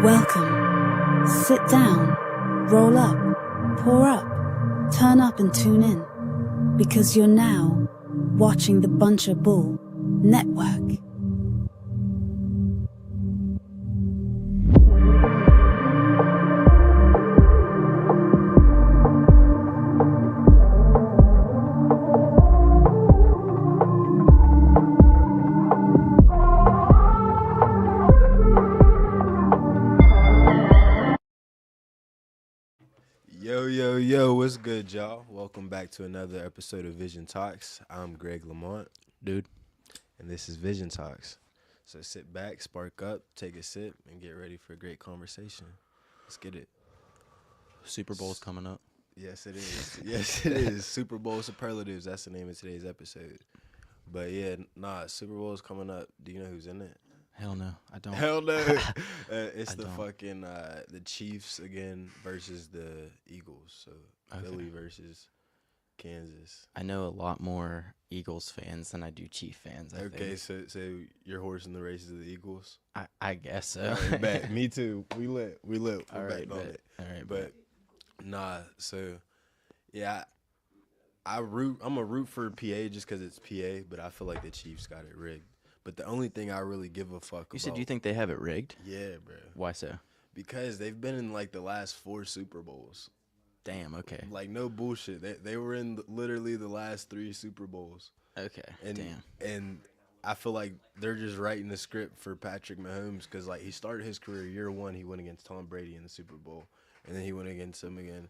Welcome. Sit down, roll up, pour up, turn up and tune in. Because you're now watching the Buncher Bull Network. Yo, what's good, y'all? Welcome back to another episode of Vision Talks. I'm Greg Lamont, dude, and this is Vision Talks. So sit back, spark up, take a sip, and get ready for a great conversation. Let's get it. Super Bowl's coming up. Yes, it is. Yes, it is. Super Bowl superlatives. That's the name of today's episode. But yeah, Super Bowl's coming up. Do you know who's in it? Hell no, I don't. Hell no. It's the Chiefs again versus the Eagles. So Philly versus Kansas. I know a lot more Eagles fans than I do Chief fans. I think. So your horse in the race is the Eagles? I guess so. Right, bet. Me too. We lit. We're All right, betting on it. All right, but so yeah, I'm a root for PA just because it's PA, but I feel like the Chiefs got it rigged. But the only thing I really give a fuck about. You said you think they have it rigged? Yeah, bro. Why so? Because they've been in like the last 4 Super Bowls. Damn, okay. Like no bullshit. They were in literally the last 3 Super Bowls. Okay, damn. And I feel like they're just writing the script for Patrick Mahomes because like he started his career year 1, he went against Tom Brady in the Super Bowl, and then he went against him again.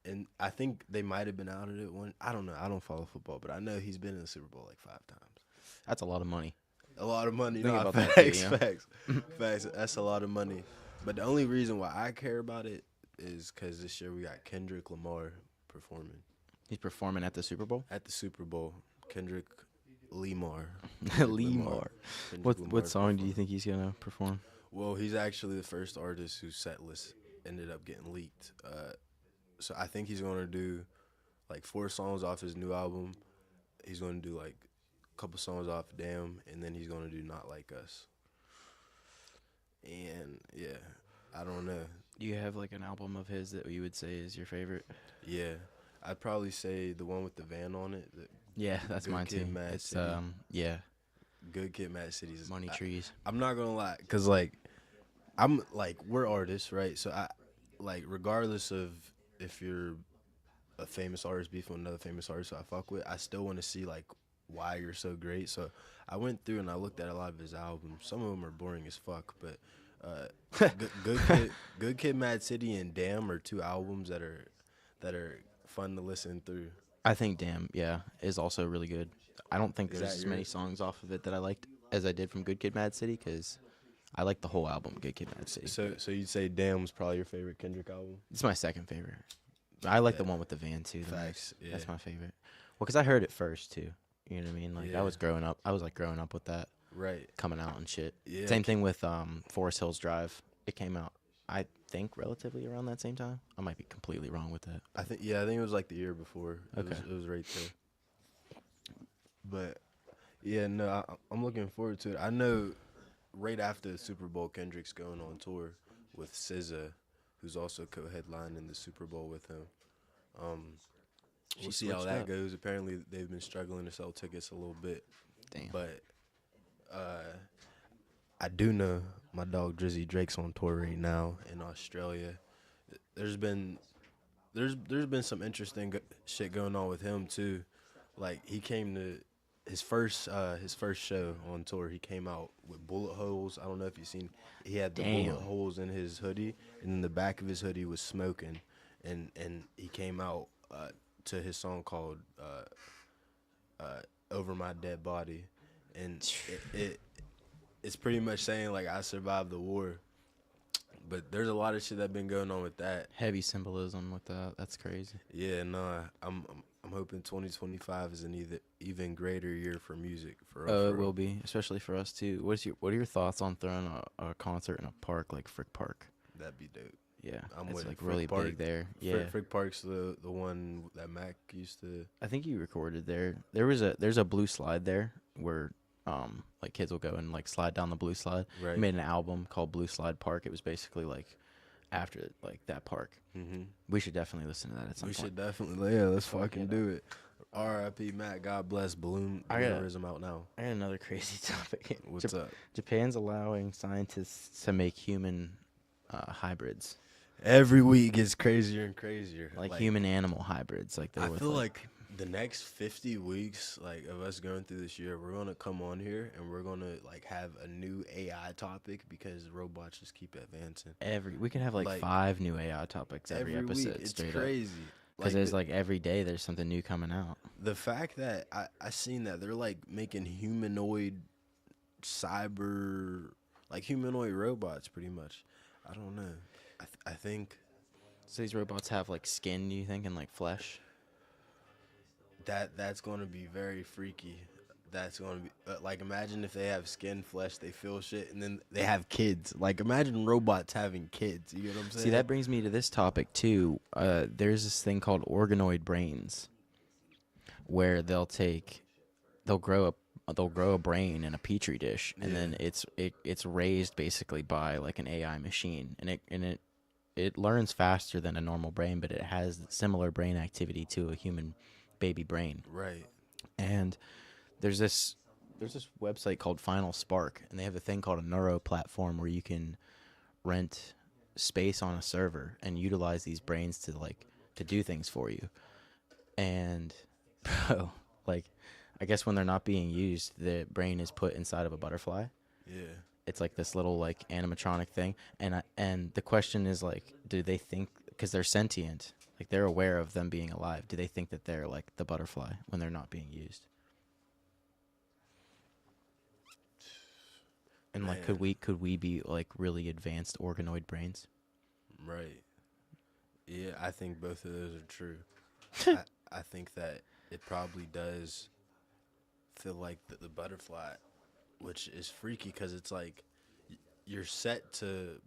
And I think they might have been out of it one. I don't know. I don't follow football, but I know he's been in the Super Bowl like 5 times. That's a lot of money. A lot of money. Think No, about that, facts, too, facts. That's a lot of money. But the only reason why I care about it is because this year we got Kendrick Lamar performing. He's performing at the Super Bowl? At the Super Bowl. Kendrick Lamar. Lamar. What song do you think he's going to perform? Well, he's actually the first artist whose set list ended up getting leaked. So I think he's going to do like 4 songs off his new album. He's going to do like couple songs off Damn, and then he's gonna do Not Like Us. And yeah, I don't know. Do you have like an album of his that you would say is your favorite? Yeah, I'd probably say the one with the van on it. Yeah, that's mine too. It's yeah. Good Kid, Mad City. Money Trees. I'm not gonna lie, cause like I'm like we're artists, right? So I like regardless of if you're a famous artist beefing with another famous artist who I fuck with, I still want to see like why you're so great. So I went through and I looked at a lot of his albums. Some of them are boring as fuck, but Good Kid, Mad City, and Damn are 2 albums that are fun to listen through. I think Damn, yeah, is also really good. I don't think there's as many songs off of it that I liked as I did from Good Kid, Mad City, because I like the whole album, Good Kid, Mad City. So you'd say Damn was probably your favorite Kendrick album? It's my second favorite. I like the one with the van too. Facts. Yeah. That's my favorite. Well, because I heard it first too. You know what I mean? Like I was growing up with that. Right. Coming out and shit. Yeah. Same thing with Forest Hills Drive. It came out, I think, relatively around that same time. I might be completely wrong with that. I think it was like the year before. It was right there. But yeah, no, I'm looking forward to it. I know right after the Super Bowl, Kendrick's going on tour with SZA, who's also co-headlining the Super Bowl with him. We'll see how that goes. Apparently, they've been struggling to sell tickets a little bit. Damn. But I do know my dog Drizzy Drake's on tour right now in Australia. There's been some interesting shit going on with him too. Like he came to his first show on tour. He came out with bullet holes. I don't know if you've seen. He had the bullet holes in his hoodie, and in the back of his hoodie was smoking. And he came out to his song called "Over My Dead Body," and it's pretty much saying like I survived the war. But there's a lot of shit that been going on with that. Heavy symbolism with that. That's crazy. Yeah, no, I'm hoping 2025 is an even greater year for music for us. Oh, it will be, especially for us too. What are your thoughts on throwing a concert in a park like Frick Park? That'd be dope. Yeah, I'm it's with like Frick really Park. big there. Yeah, Frick Park's the one that Mac used to. I think you recorded there. There's a blue slide there where Like kids will go and like slide down the blue slide. Right. He made an album called Blue Slide Park. It was basically like after like that park. Mm-hmm. We should definitely listen to that at some We point. should definitely, let's fucking do it. R.I.P. Matt, God bless. Balloonism out now. I got another crazy topic. What's up? Japan's allowing scientists to make human hybrids, Every week gets crazier and crazier. like human-animal hybrids. Like I feel like the next 50 weeks, like of us going through this year, we're gonna come on here and we're gonna like have a new AI topic because robots just keep advancing. we can have like 5 new AI topics every episode. Week, it's straight crazy. Because there's like every day there's something new coming out. The fact that I seen that they're like making humanoid humanoid robots pretty much. I don't know. I think So these robots have like skin, do you think, and like flesh? that's going to be very freaky. That's going to be like, imagine if they have skin, flesh, they feel shit, and then they have kids. Like, imagine robots having kids. You know what I'm saying? See, that brings me to this topic too. There's this thing called organoid brains, where they'll grow a brain in a petri dish, and then it's raised basically by like an AI machine, and it learns faster than a normal brain, but it has similar brain activity to a human baby brain. Right. And there's this website called Final Spark, and they have a thing called a neuro platform where you can rent space on a server and utilize these brains to do things for you. And bro, like, I guess when they're not being used, the brain is put inside of a butterfly. Yeah. It's like this little like animatronic thing, and the question is like, do they think, because they're sentient, like they're aware of them being alive, do they think that they're like the butterfly when they're not being used? And like, could we be like really advanced organoid brains? Right. Yeah, I think both of those are true. I think that it probably does feel like the butterfly, which is freaky because it's like you're set to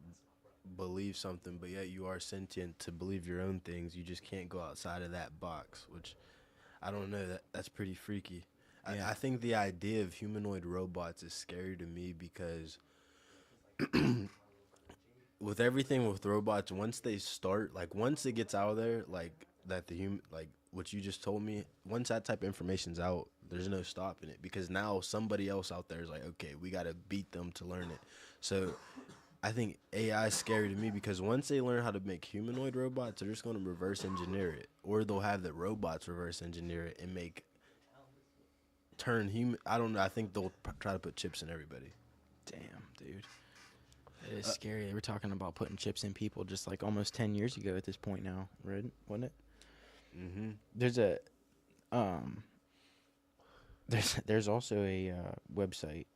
believe something, but yet you are sentient to believe your own things. You just can't go outside of that box, which I don't know. That's pretty freaky. Yeah. I think the idea of humanoid robots is scary to me because with everything with robots, once it gets out there, like that like what you just told me, once that type of information's out, there's no stopping it because now somebody else out there is like, okay, we got to beat them to learn it. So I think AI is scary to me because once they learn how to make humanoid robots, they're just going to reverse engineer it, or they'll have the robots reverse engineer it and turn human. I don't know. I think they'll try to put chips in everybody. Damn, dude. It is scary. They were talking about putting chips in people just like almost 10 years ago at this point now, right? Wasn't it? Mm-hmm. There's also a website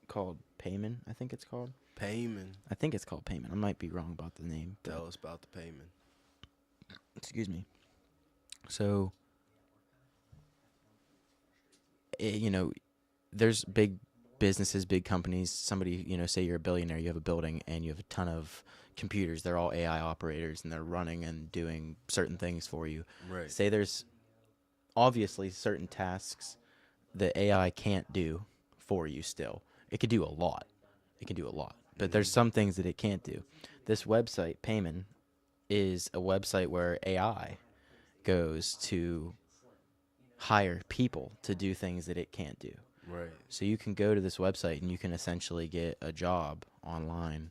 called Payman, I think it's called. Payman. I think it's called Payman. I might be wrong about the name. Tell us about the payment. Excuse me. So, there's big businesses, big companies. Somebody, say you're a billionaire, you have a building, and you have a ton of computers. They're all AI operators, and they're running and doing certain things for you. Right. Say there's obviously certain tasks that AI can't do for you still. It could do a lot. But there's some things that it can't do. This website, Payman, is a website where AI goes to hire people to do things that it can't do. Right. So you can go to this website and you can essentially get a job online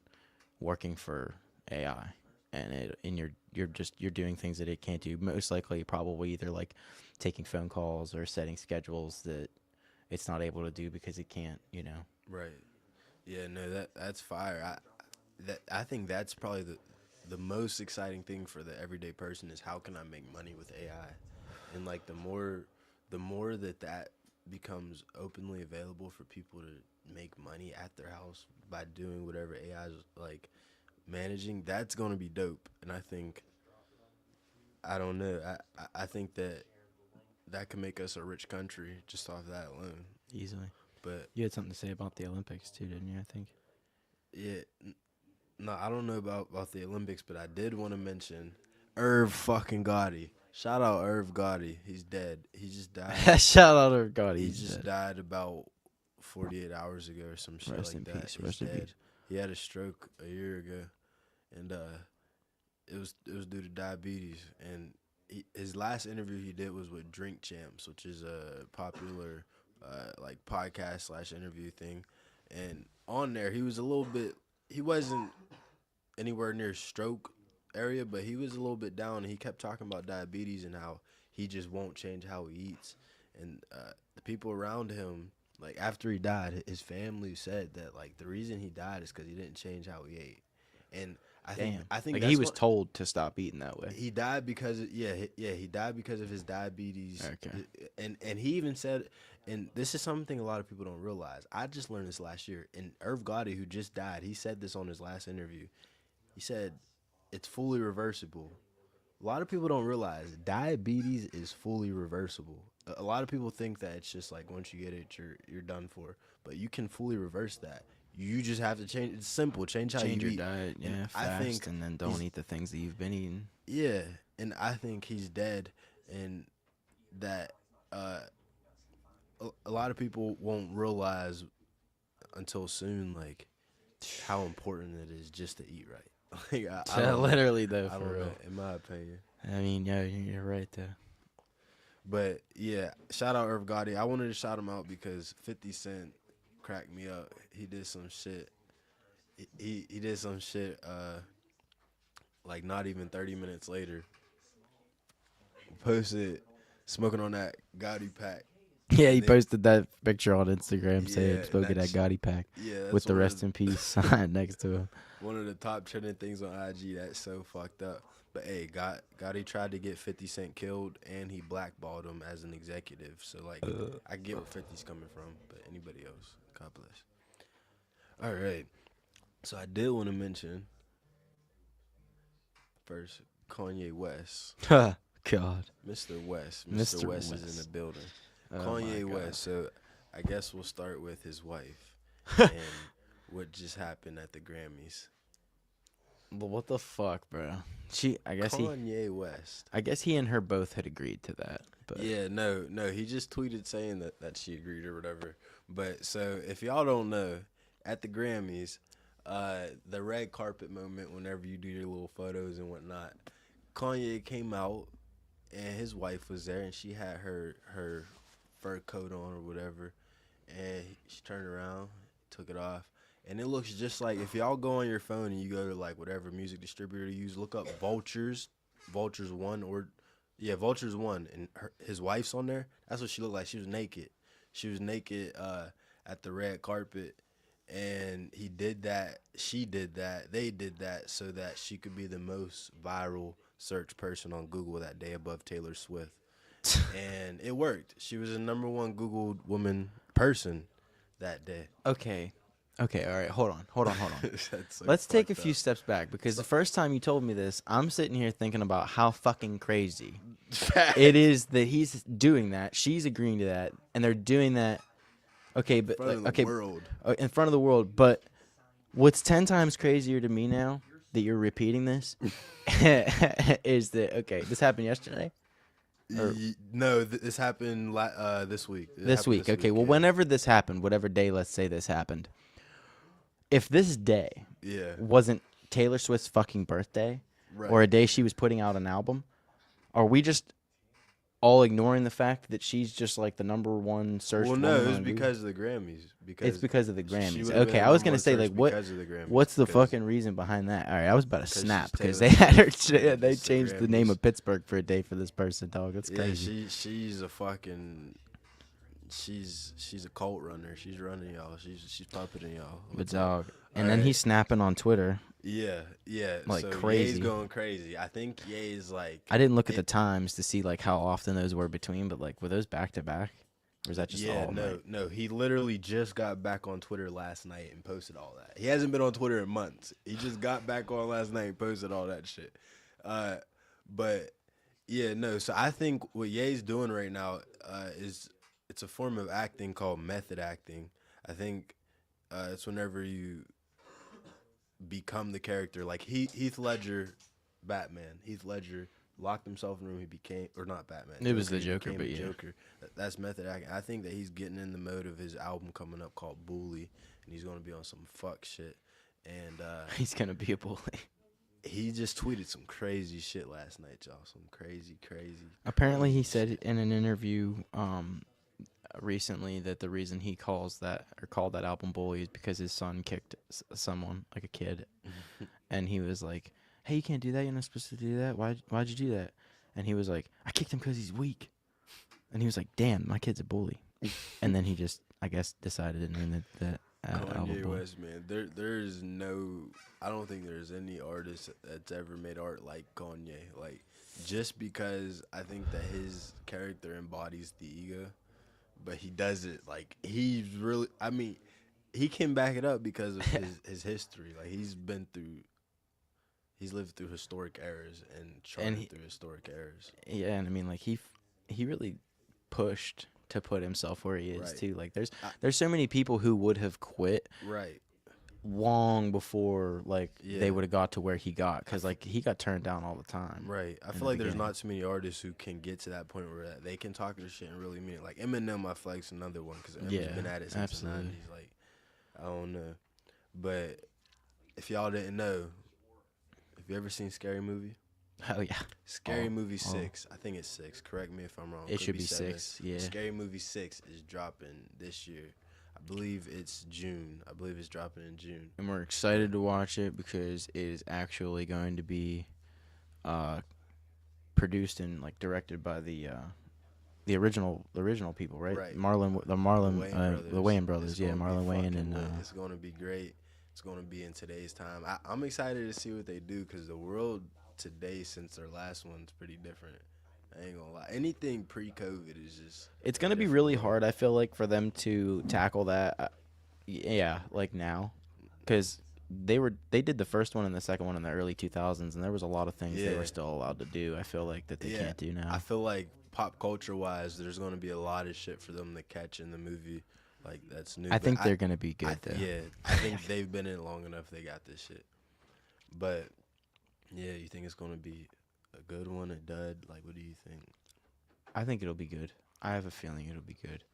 working for AI, and you're doing things that it can't do. Most likely, probably either like taking phone calls or setting schedules that it's not able to do because it can't. Right. Yeah. No. That's fire. I think that's probably the most exciting thing for the everyday person is how can I make money with AI, and like the more that becomes openly available for people to make money at their house by doing whatever AI is like managing, that's going to be dope. And I think, I don't know, I think that could make us a rich country just off that alone. Easily. But You had something to say about the Olympics too, didn't you, I think? yeah, no, I don't know about the Olympics, but I did want to mention Irv fucking Gotti. Shout out Irv Gotti. He's dead. He just died. Shout out to God. He just died about 48 hours ago or some shit Rest like in that. peace. He's Rest in dead. peace. He had a stroke a year ago, and it was due to diabetes. And his last interview he did was with Drink Champs, which is a popular like podcast / interview thing. And on there, he was a little bit. He wasn't anywhere near stroke area, but he was a little bit down. And he kept talking about diabetes and how he just won't change how he eats. And the people around him, like after he died, his family said that like the reason he died is because he didn't change how he ate. And I think Like that's he was told to stop eating that way. he died because he died because of his diabetes. Okay. And he even said, and this is something a lot of people don't realize. I just learned this last year. And Irv Gotti, who just died, he said this on his last interview. He said it's fully reversible. A lot of people don't realize diabetes is fully reversible. A lot of people think that it's just like once you get it, you're done for. But you can fully reverse that. You just have to change. It's simple. Change how Change you your eat. diet, And yeah, fast, and then don't eat the things that you've been eating. Yeah, and I think he's dead, and that a lot of people won't realize until soon, like how important it is just to eat right. Like, I don't know. Literally, though, I for don't know, real. in my opinion. I mean, yeah, you're right there. But yeah, shout out Irv Gotti. I wanted to shout him out because 50 Cent cracked me up. He did some shit. He did some shit. Like not even 30 minutes later, posted smoking on that Gotti pack. Yeah, he They- posted that picture on Instagram saying Yeah, smoking that that's- Gotti pack Yeah, that's with the one of rest in peace sign next to him. One of the top trending things on IG. That's so fucked up. But hey, Gotti tried to get 50 Cent killed, and he blackballed him as an executive. So like, I get where 50's coming from, but anybody else, God bless. All right, so I did want to mention first Kanye West, God. Mr. West. Mr. Mr. West is in West. the building. Oh Kanye my God. West. So I guess we'll start with his wife and what just happened at the Grammys. But what the fuck, bro? I guess Kanye West. he and her both had agreed to that. But Yeah, no, he just tweeted saying that she agreed or whatever. But so if y'all don't know, at the Grammys, the red carpet moment, whenever you do your little photos and whatnot, Kanye came out and his wife was there and she had her fur coat on or whatever, and she turned around, took it off. And it looks just like, if y'all go on your phone and you go to like whatever music distributor you use, look up Vultures 1 Vultures 1, and his wife's on there. That's what she looked like. She was naked. She was naked at the red carpet, and he did that. She did that. They did that so that she could be the most viral search person on Google that day above Taylor Swift. And it worked. She was the number one Googled woman person that day. okay, all right, hold on. That's so Let's take a fucked few up. steps back, because the first time you told me this, I'm sitting here thinking about how fucking crazy it is that he's doing that, she's agreeing to that, and they're doing that. Okay, but In front of the okay, world. in front of the world. But what's 10 times crazier to me now that you're repeating this is that, okay, this happened yesterday. No, this happened this week. This week. Okay, well, yeah. whenever this happened, whatever day, let's say this happened. If this day Yeah. wasn't Taylor Swift's fucking birthday, Right. or a day she was putting out an album, are we just all ignoring the fact that she's just like the number one searched Well, no, woman it was on Google? because of the Grammys. It's because of the she Grammys. would've been Okay, the I was number gonna one say, search like, because of the Grammys, what's the because- fucking reason behind that? All right, I was about to Because snap she's because Taylor they had her. Swift. They It's the changed the name Grammys. of Pittsburgh for a day for this person, dog. That's Yeah, crazy. she's a fucking. She's a cult runner. She's running y'all. She's puppeting y'all. But dog, and All then right. he's snapping on Twitter. Yeah. Like so crazy. Ye's going crazy. I think Ye's like. I didn't look at the times to see like how often those were between, but like were those back to back, or was that just Yeah, all night? no. He literally just got back on Twitter last night and posted all that. He hasn't been on Twitter in months. He just got back on last night and posted all that shit. But yeah, no. So I think what Ye's doing right now is it's a form of acting called method acting. I think it's whenever you become the character, like Heath Ledger, Batman. Heath Ledger locked himself in a room. He became, or not Batman. It was the He Joker, became but the yeah. Joker. That's method acting. I think that he's getting in the mode of his album coming up called Bully, and he's gonna be on some fuck shit. And He's gonna be a bully. he just tweeted some crazy shit last night, y'all. Some crazy. Apparently, he crazy said shit. in an interview recently that the reason he called that album bully is because his son kicked someone, like a kid, and he was like, "Hey, you can't do that. You're not supposed to do that. Why'd you do that?" And he was like, "I kicked him because he's weak." And he was like, "Damn, my kid's a bully." And then he just, I guess, decided to name the album Kanye bully. West, man. There's no. I don't think there's any artist that's ever made art like Kanye. Like, just because I think that his character embodies the ego, but he does it like he's really. I mean, he can back it up because of his history. Like he's lived through historic eras and charted through historic eras. Yeah, and I mean, like he really pushed to put himself where he is Right. too. Like there's so many people who would have quit Right. long before like Yeah. they would have got to where he got, because like he got turned down all the time. Right. I in feel the like there's beginning. not too many artists who can get to that point where they can talk their shit and really mean it. Like Eminem, I feel like is another one because Eminem's Yeah, been at it since absolutely. the 90s. Like, I don't know. But if y'all didn't know, have you ever seen Scary Movie? Oh yeah, Scary Oh, Movie oh. 6. I think it's 6. Correct me if I'm wrong. It Could should be 7. 6. Yeah. Scary Movie 6 is dropping this year. I believe it's June. I believe it's dropping in June. And we're excited to watch it because it is actually going to be produced and like directed by the original people, right? Right. The Wayne brothers. It's Yeah, gonna be Marlon Wayne fucking and lit. It's going to be great. It's going to be in today's time. I'm excited to see what they do because the world today, since their last one's pretty different. I ain't gonna lie. Anything pre-COVID is just. it's a gonna be different really world. hard. I feel like for them to tackle that. Yeah, like now, because they did the first one and the second one in the early 2000s, and there was a lot of things they Yeah. were still allowed to do. I feel like that they Yeah. can't do now. I feel like pop culture wise, there's going to be a lot of shit for them to catch in the movie. Like that's new. I But think they're gonna be good though. Yeah, I think they've been in long enough. They got this shit. But yeah, you think it's going to be a good one, a dud? Like, what do you think? I think it'll be good. I have a feeling it'll be good.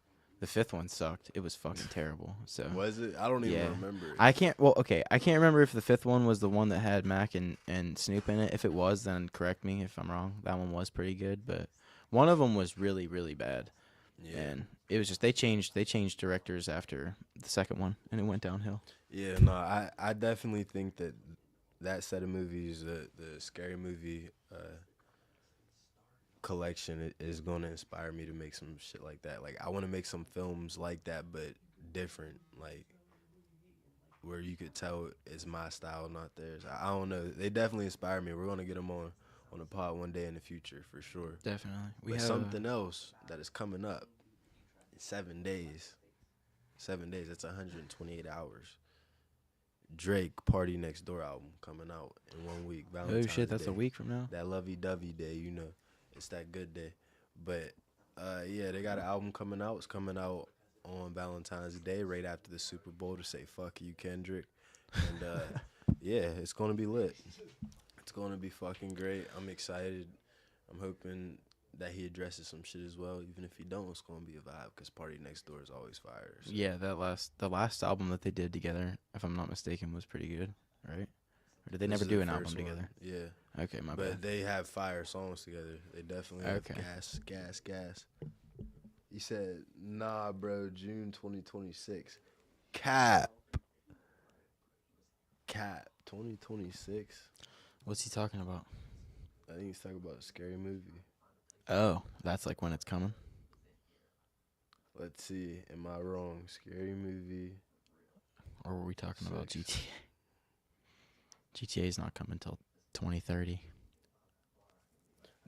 The fifth one sucked. It was fucking terrible. So Was it? I don't even Yeah. remember. It. I can't. Well, okay. I can't remember if the fifth one was the one that had Mac and Snoop in it. If it was, then correct me if I'm wrong. That one was pretty good, but one of them was really, really bad. Yeah. And it was just they changed directors after the second one, and it went downhill. Yeah, no, I definitely think that set of movies, the Scary Movie collection, is going to inspire me to make some shit like that. Like, I want to make some films like that, but different, like, where you could tell it's my style, not theirs. I don't know. They definitely inspire me. We're going to get them on the pod one day in the future, for sure. Definitely. But something else that is coming up in 7 days. 7 days, that's 128 hours. Drake Party Next Door album coming out in 1 week. Oh Valentine's shit, that's Day. a week from now. That lovey-dovey day, you know. It's that good day. But, yeah, they got an album coming out. It's coming out on Valentine's Day, right after the Super Bowl, to say fuck you, Kendrick. And, yeah, it's going to be lit. It's going to be fucking great. I'm excited. I'm hoping that he addresses some shit as well. Even if he don't, it's going to be a vibe because Party Next Door is always fire. So. Yeah, the last album that they did together, if I'm not mistaken, was pretty good, right? Or did they This never is do the an album first one. together? Yeah. Okay, my But bad. they have fire songs together. They definitely have Okay. gas. He said, nah, bro, June 2026. Cap. 2026? What's he talking about? I think he's talking about a Scary Movie. Oh, that's like when it's coming. Let's see. Am I wrong? Scary Movie. Or were we talking about 6. GTA? GTA is not coming until 2030.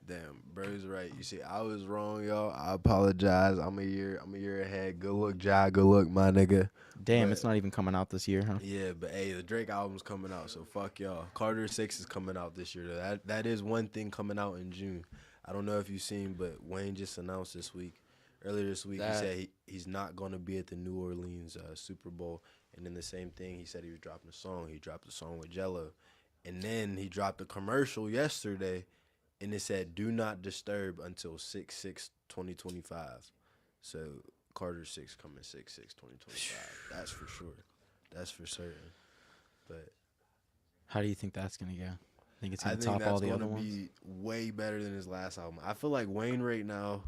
Damn, bro's right. You see, I was wrong, y'all. I apologize. I'm a year ahead. Good look, Ja. Good look, my nigga. Damn, But- it's not even coming out this year, huh? Yeah, but hey, the Drake album's coming out, so fuck y'all. Carter 6 is coming out this year. That is one thing coming out in June. I don't know if you've seen, but Wayne just announced earlier this week, he said he's not going to be at the New Orleans Super Bowl. And then the same thing, he said he was dropping a song. He dropped a song with Jello. And then he dropped a commercial yesterday and it said do not disturb until 6/6/2025. So Carter 6 coming 6/6/2025. That's for sure. That's for certain. But How do you think that's gonna go? Think it's I gonna think top all that's the going other to ones? be way better than his last album. I feel like Wayne right now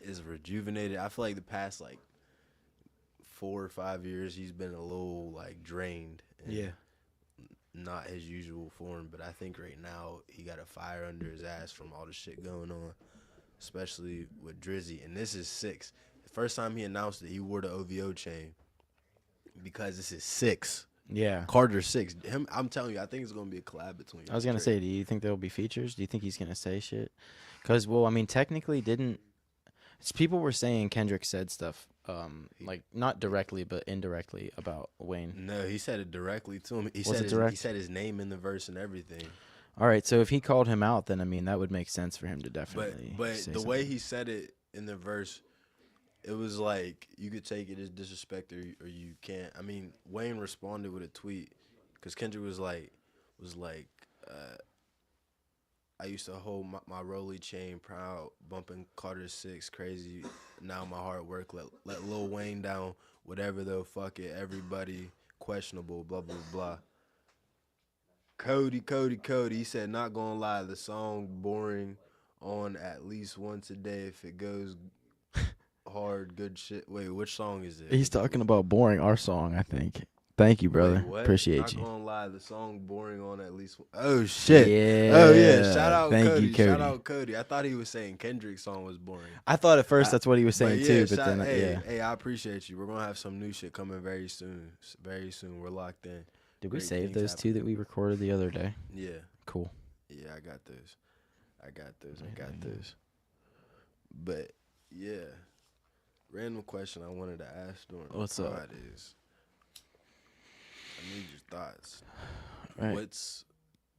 is rejuvenated. I feel like the past like 4 or 5 years he's been a little like drained. And not his usual form, but I think right now he got a fire under his ass from all the shit going on, especially with Drizzy. And this is 6. The first time he announced it, he wore the OVO chain because this is 6. Yeah. Carter 6. Him, I'm telling you, I think it's gonna be a collab between. I was gonna say, do you think there'll be features? Do you think he's gonna say shit? Because, well, I mean, technically, people were saying Kendrick said stuff, like not directly but indirectly about Wayne. No, he said it directly to him. He Was said it direct? He said his name in the verse and everything. All right, so if he called him out, then I mean that would make sense for him to definitely. But say the something. way he said it in the verse, it was like you could take it as disrespect or you can't. I mean, Wayne responded with a tweet because Kendrick was like, I used to hold my Rolly chain proud, bumping Carter 6 crazy. Now my hard work let Lil Wayne down. Whatever though, fuck it. Everybody questionable. Blah blah blah. Cody. He said, not gonna lie, the song boring on at least once a day if it goes hard, good shit. Wait, which song is it? He's talking about boring our song, I think. Thank you, brother. Wait, what? Appreciate Not you. gonna lie, the song boring on at least. Oh shit. Yeah. Oh yeah. Shout out Thank Cody. you, Cody. Shout out Cody. I thought he was saying Kendrick's song was boring. I thought at first that's what he was saying too, but then hey, I appreciate you. We're gonna have some new shit coming very soon. Very soon. We're locked in. Did we Great save things those happen. two that we recorded the other day? Yeah. Cool. Yeah, I got those. I got those. But yeah, random question I wanted to ask during What's the up? pod is, I need your thoughts. Right. What's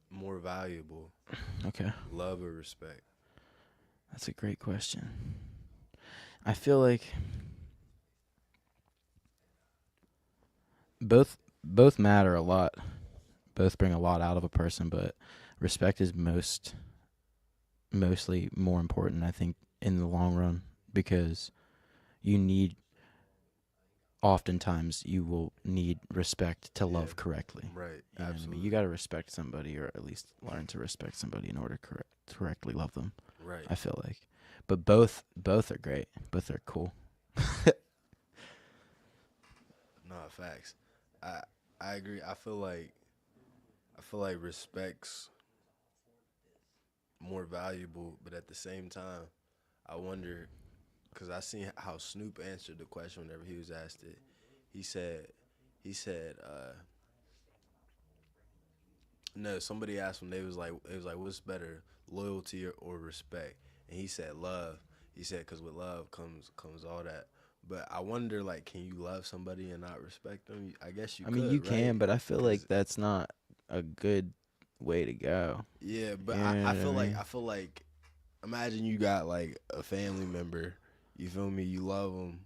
more valuable, Okay. love or respect? That's a great question. I feel like both matter a lot. Both bring a lot out of a person, but respect is mostly more important, I think, in the long run, because oftentimes you will need respect to love correctly. Right. You know what I Absolutely. mean? You got to respect somebody, or at least learn to respect somebody in order to correctly love them. Right. I feel like, but both are great. Both are cool. No, facts. I agree. I feel like respect's more valuable, but at the same time, I wonder, because I seen how Snoop answered the question whenever he was asked it. He said, no, somebody asked him, it was like, what's better, loyalty or respect? And he said, love. He said, because with love comes all that. But I wonder, like, can you love somebody and not respect them? I guess you could, mean, you right? can, but I feel like that's not a good way to go. Yeah, but You know I what feel I like mean? imagine you got like a family member, you feel me? You love them,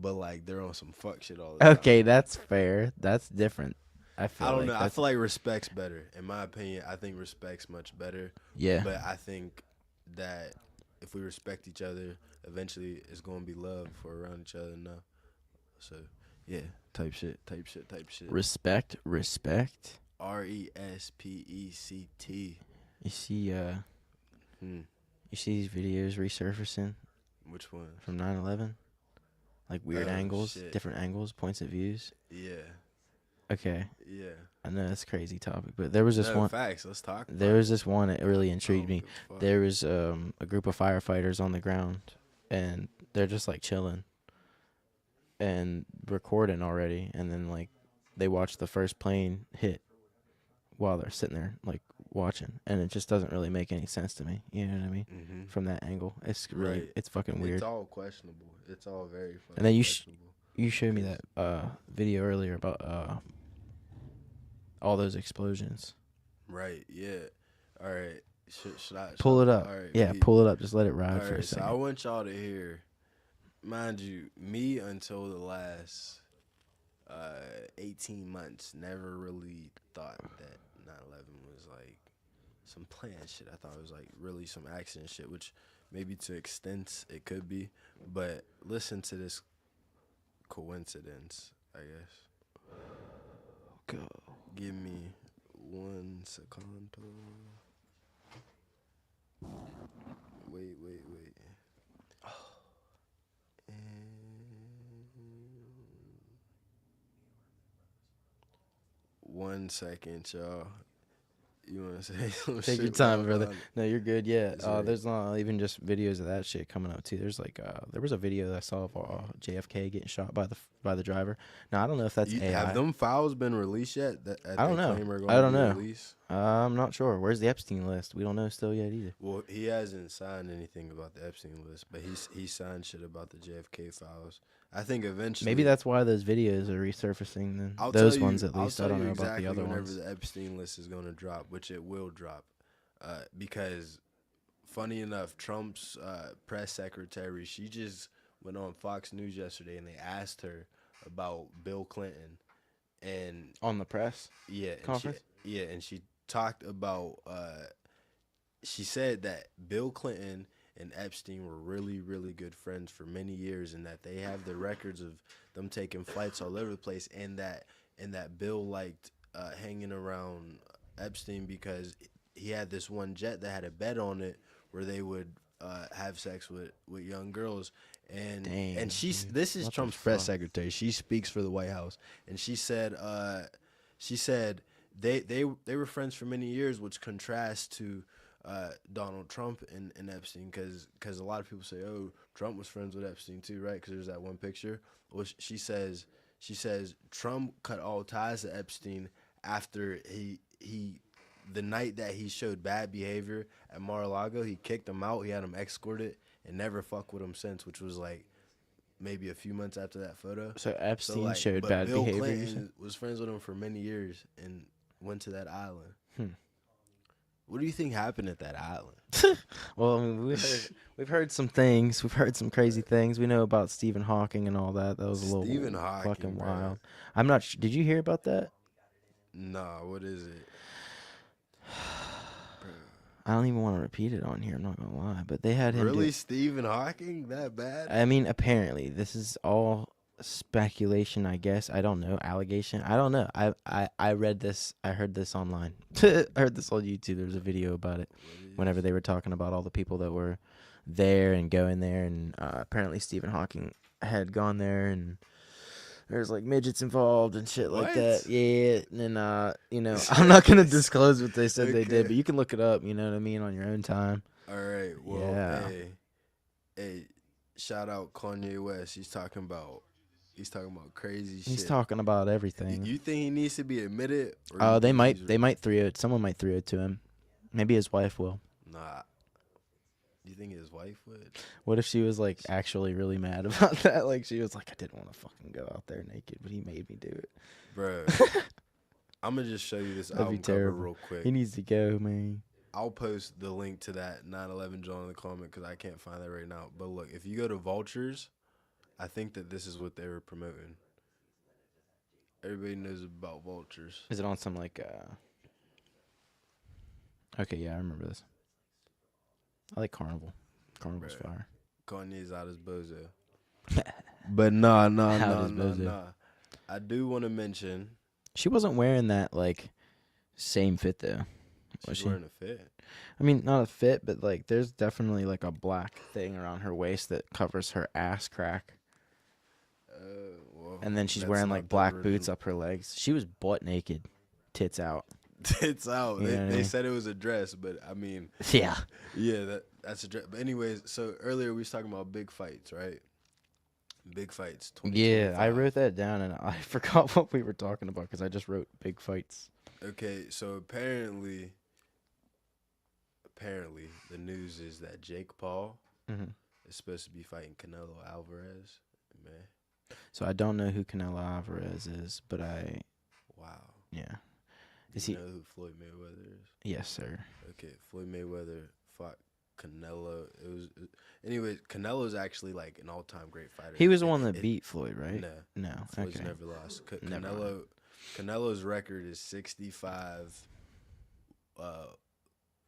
but like they're on some fuck shit all the time. Okay, that's fair. That's different. I feel I don't like know. I that's- feel like respect's better. In my opinion, I think respect's much better. Yeah. But I think that if we respect each other, eventually it's gonna be love for around each other now. So yeah, type shit. Respect. RESPECT. You see, you see these videos resurfacing Which one? from 9/11, like weird Oh, angles, shit. different angles, points of views. Yeah. Okay, Yeah. I know that's a crazy topic, but there was this No, one. facts. Let's talk. There was this one that really intrigued me. Fuck. There was a group of firefighters on the ground, and they're just like chilling and recording already, and then like they watch the first plane hit while they're sitting there like watching, and it just doesn't really make any sense to me. You know what I mean? Mm-hmm. From that angle, it's really Right. it's fucking weird. It's all questionable. It's all very fucking And then questionable. You showed me that video earlier about all those explosions. Right. Yeah. All right. Should I Pull it up. All right. Yeah, Pete. pull it up. Just let it ride All for a right. So second. I want y'all to hear, mind you, me until the last 18 months never really thought that 9/11 was like some planned shit. I thought it was like really some accident shit, which maybe to extents it could be. But listen to this coincidence, I guess. Go. Give me 1 second. Wait. And 1 second, y'all. You want to say some Take shit your time, while brother. I'm- No, you're good. Yeah. Is there- There's not even just videos of that shit coming up too. There's like there was a video that I saw of JFK getting shot by the driver. Now I don't know if that's AI. Have them files been released yet? I don't know. I don't know. I'm not sure. Where's the Epstein list? We don't know still yet either. Well, he hasn't signed anything about the Epstein list, but he signed shit about the JFK files. I think eventually. Maybe that's why those videos are resurfacing. Then I'll those tell you- ones at I'll least. tell I don't you know about the exactly other whenever ones. the Epstein list is going to drop, which it will drop, because funny enough, Trump's press secretary, she just went on Fox News yesterday and they asked her about Bill Clinton, and On the press conference. and she talked about. She said that Bill Clinton and Epstein were really, really good friends for many years, and that they have the records of them taking flights all over the place, and that Bill liked hanging around Epstein because he had this one jet that had a bed on it where they would have sex with young girls, and Dang, and dude. this is What the Trump's press fuck? secretary. She speaks for the White House, and she said they were friends for many years, which contrasts to Donald Trump and Epstein, because a lot of people say, oh, Trump was friends with Epstein too, right? Because there's that one picture. Well, she says Trump cut all ties to Epstein after he the night that he showed bad behavior at Mar-a-Lago, he kicked him out. He had him escorted and never fucked with him since, which was like maybe a few months after that photo. So Epstein like, showed but bad Bill behavior. Clinton was friends with him for many years and went to that island. What do you think happened at that island? Well, I mean, we've heard some things. We've heard some crazy things. We know about Stephen Hawking and all that. That was a little Stephen Hawking, fucking bro. wild. I'm not. Did you hear about that? Nah, what is it? I don't even want to repeat it on here. I'm not gonna lie, but they had him. Really, Stephen Hawking? That bad? I mean, apparently, this is all speculation. I guess I don't know. Allegation. I don't know. I read this. I heard this online. I heard this on YouTube. There was a video about it. Whenever they were talking about all the people that were there and going there, and apparently Stephen Hawking had gone there, and there's like midgets involved and shit like that. What? Yeah, and then you know, I'm not gonna disclose what they said they Okay. did, but you can look it up. You know what I mean, on your own time. All right. Well, Yeah. hey, shout out Kanye West. He's talking about crazy shit. He's talking about everything. You think he needs to be admitted? Or Oh, you they think might. he's- They might 3-0. Someone might 3-0 to him. Maybe his wife will. Nah. You think his wife would? What if she was like actually really mad about that? Like she was like, I didn't want to fucking go out there naked, but he made me do it. Bro. I'm gonna just show you this That'd be album cover terrible. real quick. He needs to go, man. I'll post the link to that 9/11 joint in the comment because I can't find that right now. But look, if you go to Vultures, I think that this is what they were promoting. Everybody knows about Vultures. Is it on some like? Okay, yeah, I remember this. I like Carnival. Carnival's Bruh. fire. Kanye's out as bozo. But nah. Out as bozo. I do want to mention She wasn't wearing that like same fit though. Was she's she? wearing a fit. I mean, not a fit, but like there's definitely like a black thing around her waist that covers her ass crack. Well, And then she's that's wearing not like the black original. boots up her legs. She was butt naked, tits out. It's out. You know what I They mean? said it was a dress, but I mean, Yeah. yeah, that's a dress. But anyways, so earlier we was talking about big fights, right? Big fights. Yeah, I 2025. wrote that down and I forgot what we were talking about because I just wrote big fights. Okay, so apparently, the news is that Jake Paul Mm-hmm. is supposed to be fighting Canelo Alvarez. Man, So I don't know who Canelo Alvarez is, but wow. yeah. Do Is you he? know who Floyd Mayweather is? Yes, sir. Okay, Floyd Mayweather fought Canelo. Anyways, Canelo's actually like an all-time great fighter. He was the one It- that it- beat Floyd, right? No, No. Floyd's Okay. never lost. Never Canelo's record is 65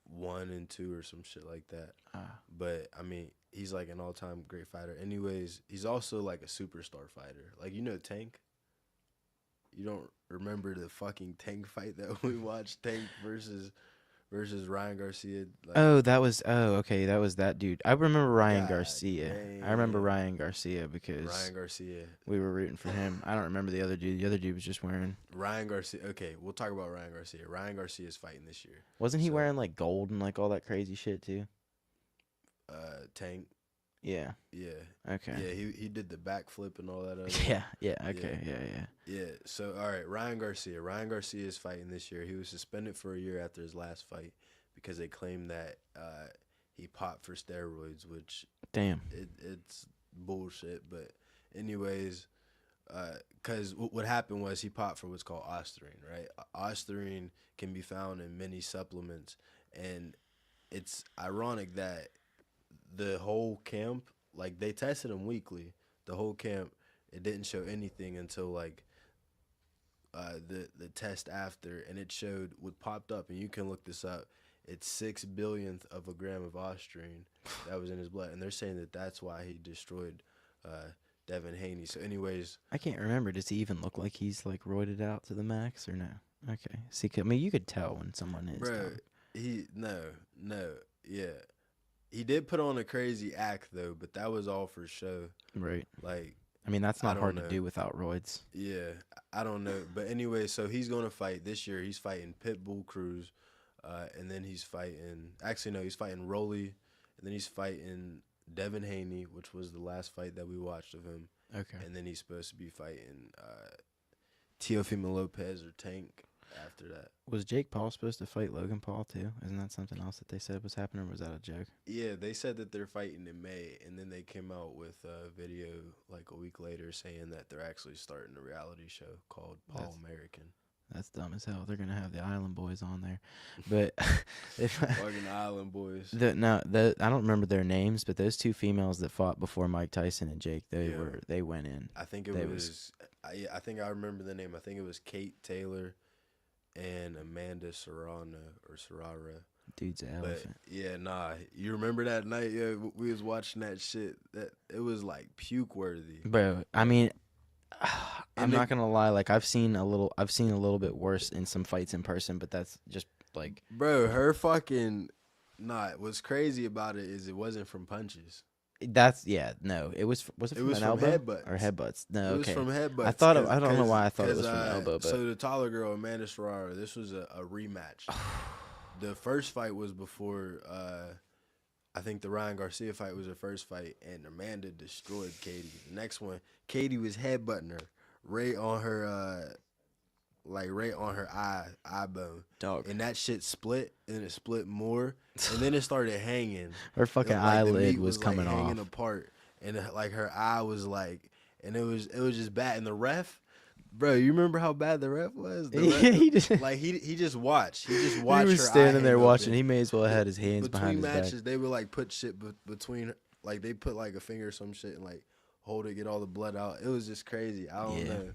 1 and 2 or some shit like that. Ah. But I mean, he's like an all-time great fighter. Anyways, he's also like a superstar fighter. Like, you know Tank? You don't remember the fucking Tank fight that we watched? Tank versus Ryan Garcia. Like, Okay, that was that dude. I remember Ryan God Garcia. damn. I remember Ryan Garcia because Ryan Garcia. we were rooting for him. I don't remember the other dude. The other dude was just wearing. Ryan Garcia. Okay, we'll talk about Ryan Garcia. Ryan Garcia is fighting this year. Wasn't he So- wearing like gold and like all that crazy shit too? Tank. Yeah. Yeah. Okay. Yeah, he did the backflip and all that other. Yeah. Yeah. Okay. Yeah. Yeah. So all right, Ryan Garcia. Ryan Garcia is fighting this year. He was suspended for a year after his last fight because they claimed that he popped for steroids, which Damn. it's bullshit. But anyways, because what happened was he popped for what's called ostarine, right? Ostarine can be found in many supplements, and it's ironic that the whole camp, like, they tested him weekly. The whole camp, it didn't show anything until like the test after, and it showed what popped up, and you can look this up. It's 6 billionth of a gram of ostarine that was in his blood, and they're saying that that's why he destroyed Devin Haney. So, anyways, I can't remember. Does he even look like he's like roided out to the max or no? Okay. See, I mean, you could tell when someone is. bro, yeah, he did put on a crazy act though, but that was all for show. Right. Like, I mean, that's I not don't hard know. to do without roids. yeah, I don't know, but anyway, so he's gonna fight this year. He's fighting Pitbull Cruz, and then he's fighting. Actually, no, he's fighting Rolly, and then he's fighting Devin Haney, which was the last fight that we watched of him, Okay. and then he's supposed to be fighting Teofimo Lopez or Tank after that. Was Jake Paul supposed to fight Logan Paul too? Isn't that something else that they said was happening, or was that a joke? Yeah, they said that they're fighting in May, and then they came out with a video like a week later saying that they're actually starting a reality show called Paul That's- American. That's dumb as hell. They're gonna have the Island Boys on there, but if Fucking Island Boys. I don't remember their names, but those two females that fought before Mike Tyson and Jake, they went in. I think it They was. I think I remember the name. I think it was Kate Taylor and Amanda Serrara. Dude's an But elephant. yeah, nah. You remember that night? Yeah, we was watching that shit. That it was like puke worthy. Bro, I mean, I'm And not gonna lie. Like I've seen a little bit worse in some fights in person, but that's just like Bro, her fucking. Nah, what's crazy about it is it wasn't from punches. no. It was it It from was an from elbow headbutts. or headbutts? No, It was okay. from headbutts. I don't know why I thought it was from an elbow, but So the taller girl, Amanda Serrara, this was a rematch. The first fight was before, I think the Ryan Garcia fight was her first fight, and Amanda destroyed Katie. The next one, Katie was headbutting her right on her eye bone. dog. And that shit split, and it split more, and then it started hanging. Her fucking The eyelid meat was coming like, hanging off. apart, and like her eye was like, and it was just bad. And the ref, bro, you remember how bad the ref was? The ref, he just like he just watched. He just he watched. was her eye standing there hang watching. open. He may as well have had his hands behind Between his matches, back. they would like put shit between, like they put like a finger or some shit and like hold it, get all the blood out. It was just crazy. I don't Yeah. know.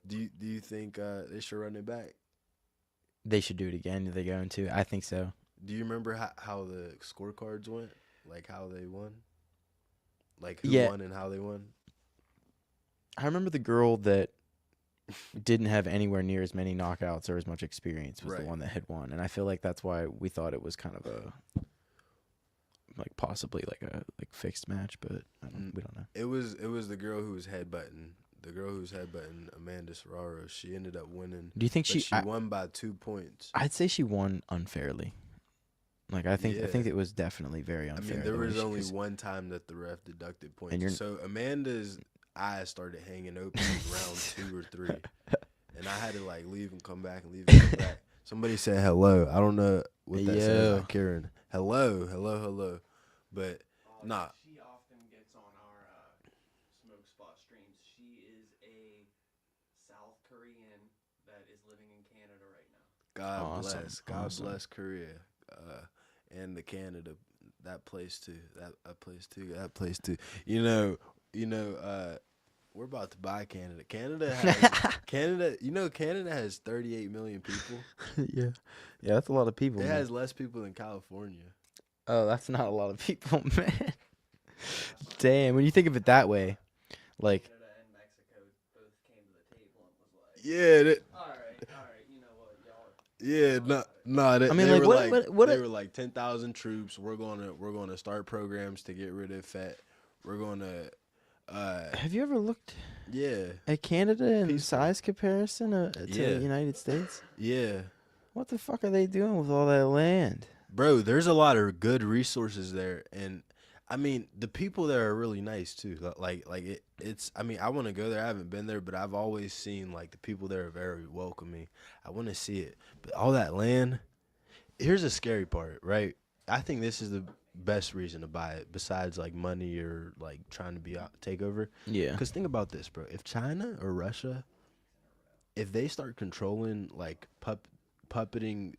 Do you think they should run it back? They should do it again. Are they going to? I think so. Do you remember how the scorecards went? Like how they won? Like who Yeah. won and how they won? I remember the girl that didn't have anywhere near as many knockouts or as much experience was Right. the one that had won, and I feel like that's why we thought it was kind of a like possibly like a fixed match, but we don't know. It was the girl who was headbutting. The girl who was headbutting Amanda Serraro. She ended up winning. Do you think But she? won by 2 points. I'd say she won unfairly. Like I think Yeah. it was definitely very I unfair. mean, there the way was she- only 'cause- one time that the ref deducted And you're- points. So Amanda's eyes started hanging open in round 2 or 3, and I had to like leave and come back and leave and come back. Somebody said hello. I don't know what that says. Yo. Like Karen. Hello. But nah. She often gets on our Smoke Spot streams. She is a South Korean that is living in Canada right now. God Awesome, bless. God awesome. bless Korea. And the Canada, that place too. That place too. You know, we're about to buy Canada. Canada has Canada has 38 million people. Yeah, that's a lot of people. It man. has less people than California. Oh, that's not a lot of people, man. Damn, when you think of it that way, like Canada and Mexico both came to the table and was like, Yeah, all right, you know what, y'all. yeah, nah. They, I mean, they like, were what- like what- they were like 10,000 troops. We're gonna start programs to get rid of fat. We're gonna, have you ever looked yeah, at Canada in Peaceful. size comparison to Yeah. the United States? yeah, What the fuck are they doing with all that land? bro. There's a lot of good resources there, and I mean the people there are really nice too. It's. I mean, I want to go there. I haven't been there, but I've always seen like the people there are very welcoming. I want to see it, but all that land. Here's the scary part, right? I think this is the best reason to buy it, besides like money or like trying to be out take over. Yeah. Because think about this, bro. If China or Russia, if they start controlling like puppeting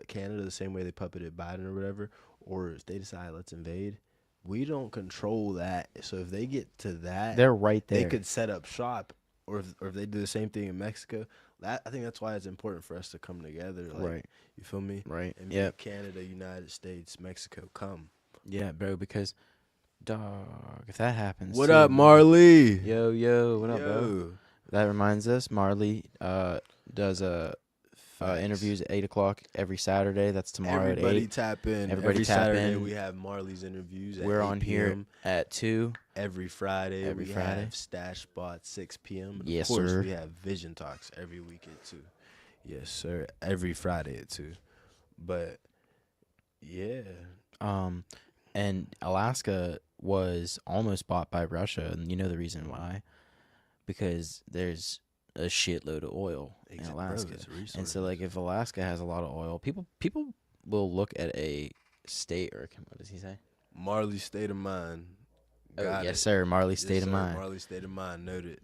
Canada the same way they puppeted Biden or whatever, or if they decide let's invade, we don't control that. So if they get to that, They're right there. they could set up shop, or if they do the same thing in Mexico. I think that's why it's important for us to come together. Like, Right. You feel me? Right. And Yeah. Canada, United States, Mexico, come. Yeah, bro, because dog, if that happens. What too, up, Marley? Yo, what up, bro? Yo. That reminds us, Marley does Facts. interviews at 8:00 every Saturday. That's tomorrow Everybody at 8. tap in. Everybody Every tap Saturday in. we have Marley's interviews. At We're 8 on here p.m. at 2. Every Friday. Every we Friday. have Stash Spot 6 p.m. And Yes, of course, sir. we have Vision Talks every week at 2. Yes, sir. Every Friday at 2. But yeah, And Alaska was almost bought by Russia, and you know the reason why? Because there's a shitload of oil in Bro, Alaska. it's And so, resources. like, if Alaska has a lot of oil, people will look at a state, or what does he say? Marley's state of mind. Oh, Got yes, it. sir. Marley's Yes, state of sir. mind. Marley's state of mind. Noted.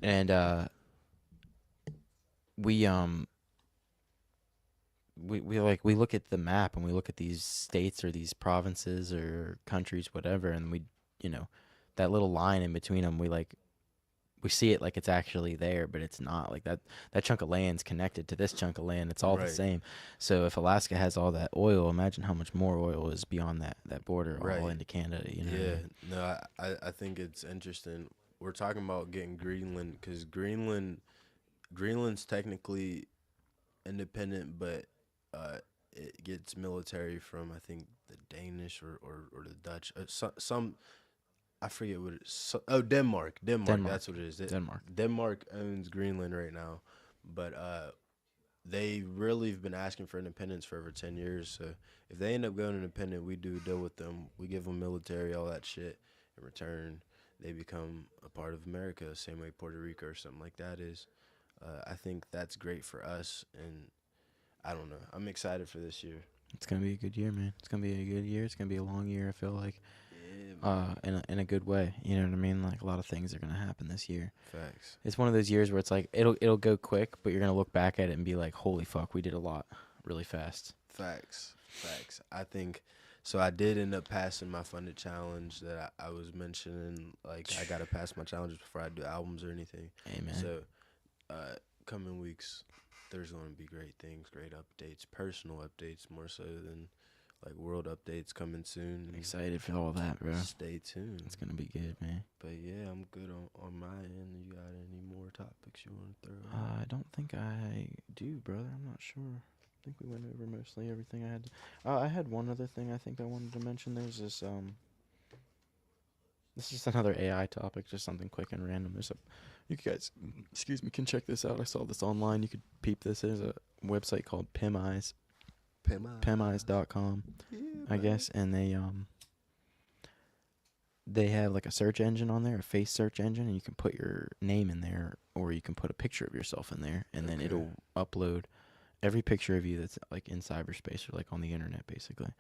And we look at the map and we look at these states or these provinces or countries, whatever, and we, that little line in between them, we see it like it's actually there, but it's not. Like that chunk of land's connected to this chunk of land. It's all the Right. same. So if Alaska has all that oil, imagine how much more oil is beyond that border, all Right. into Canada. You know what I Yeah, mean? no, I think it's interesting. We're talking about getting Greenland because Greenland's technically independent, but it gets military from I think the Danish or the Dutch. Some I forget what it's. Denmark. Denmark. That's what it is. Denmark. Denmark owns Greenland right now, but they really have been asking for independence for over 10 years. So if they end up going independent, we do a deal with them. We give them military, all that shit. In return, they become a part of America, same way Puerto Rico or something like that is. I think that's great for us, and I don't know. I'm excited for this year. It's gonna be a good year, man. It's gonna be a good year. It's gonna be a long year. I feel like. Yeah, In a good way, you know what I mean? Like a lot of things are gonna happen this year. facts. It's one of those years where it's like it'll go quick, but you're gonna look back at it and be like, "Holy fuck, we did a lot really fast." Facts. I think so. I did end up passing my funded challenge that I was mentioning. Like I gotta pass my challenges before I do albums or anything. Amen. So, coming weeks, there's gonna be great things, great updates, personal updates more so than like world updates coming soon. Excited for all that, bro. Stay tuned. It's gonna be good, man. But yeah, I'm good on my end. You got any more topics you want to throw? I don't think I do, brother. I'm not sure. I think we went over mostly everything I had. I had one other thing I think I wanted to mention. There's this This is just another AI topic, just something quick and random. You guys, excuse me, can check this out. I saw this online. You could peep this. There's a website called PimEyes, PimEyes.com, I guess, and they have like a search engine on there, a face search engine, and you can put your name in there, or you can put a picture of yourself in there, and then it'll upload every picture of you that's like in cyberspace or like on the internet, basically.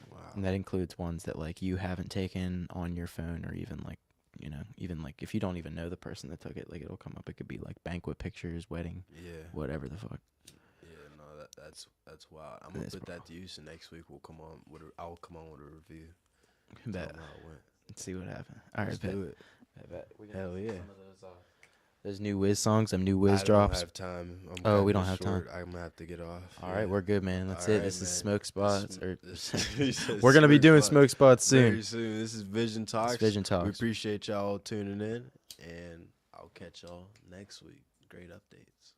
Wow. And that includes ones that like you haven't taken on your phone, or even like, even like if you don't even know the person that took it, like it'll come up. It could be like banquet pictures, wedding, Yeah. whatever the fuck. Yeah. No, that's wild. I'm gonna It is put that to use, and next week I'll come on with a review. Bet. Tell 'em how it went. Let's see what happened. All right, Let's bet. do it. Bet. We got Hell yeah. some of those Those new Wiz songs, them new Wiz I drops. don't have time. I'm Oh, we cutting don't it have time. short. I'm gonna have to get off. All right, we're good, man. That's it. Alright, This is man. Smoke Spots. He said We're gonna be doing Spots Smoke Spots soon. very soon. This is Vision Talks. Vision We Talks. appreciate y'all tuning in, and I'll catch y'all next week. Great updates.